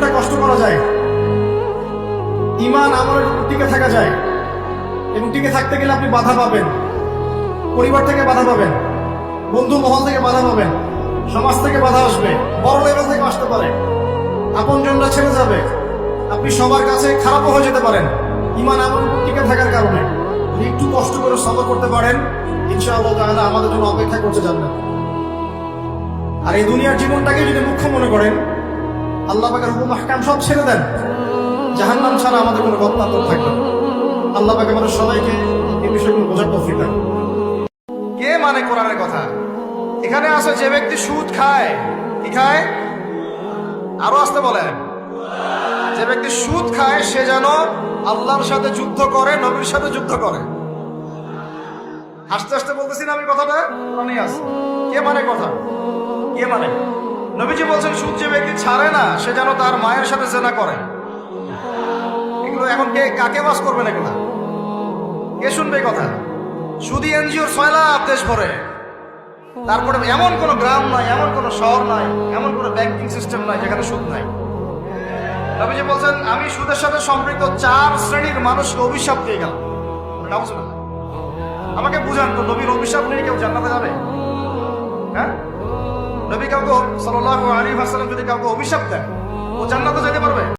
জীবনটা কষ্ট করা যায়, ঈমান আমলের উপর টিকে থাকা যায়। এবং টিকে থাকতে গেলে আপনি বাধা পাবেন, পরিবার থেকে বাধা পাবেন, বন্ধু মহল থেকে বাধা পাবেন, সমাজ থেকে বাধা আসবে, বড় লেভেল থেকে আসতে পারে, আপনজনরা ছেড়ে যাবে, আপনি সবার কাছে খারাপও হয়ে যেতে পারেন ঈমান আমলের উপর টিকে থাকার কারণে। যদি একটু কষ্ট করে সবর করতে পারেন, ইনশাআল্লাহ তাআলা আমাদের জন্য অপেক্ষা করতে জান্নাত। আর এই দুনিয়ার জীবনটাকে যদি মুখ্য মনে করেন, আল্লাহ পাকের হুকুম আহকাম সব ছেড়ে দেন, জাহান্নাম ছাড়া আমাদের কোনো গত্যন্তর থাকবে না। আল্লাহ পাক আমাদের সবাইকে এই বিষয়গুলো বোঝার তৌফিক দান। কে মানে কোরআনের কথা? এখানে আছে যে ব্যক্তি সুদ খায়, কি খায়? আরো আসতে বলেন, যে ব্যক্তি সুদ খায় সে যেন আল্লাহর সাথে যুদ্ধ করে, নবীর সাথে যুদ্ধ করে। আস্তে আস্তে বলতেছি না আমি কথাটা, কোরআনে আছে। কে মানে কথা? কে মানে? নবীজি বলছেন সুদ যে ব্যক্তি ছাড়ে না সে যেন তার মায়ের সাথে জেনা করে। এগুলো এখন কে কাকে বাস করবেন? এগুলা কে শুনবে কথা? সুদি এনজিওর সয়লাভ দেশ ভরে, তারপরে এমন কোন গ্রাম নাই, এমন কোন শহর নাই, এমন কোন ব্যাংকিং সিস্টেম নাই যেখানে সুদ নাই। নবীজি বলছেন আমি সুদের সাথে সম্পৃক্ত 4 শ্রেণীর মানুষকে অভিশাপ দিয়ে গেলাম। আমাকে বুঝান তো, নবীর অভিশাপ নিয়ে কেউ জান্নাতে যাবে? হ্যাঁ, নবী কাউকে সাল্লাল্লাহু আলাইহি ওয়াসাল্লাম যদি কাউকে অভিশাপ দেন, ও জান্নাতে যেতে পারবে?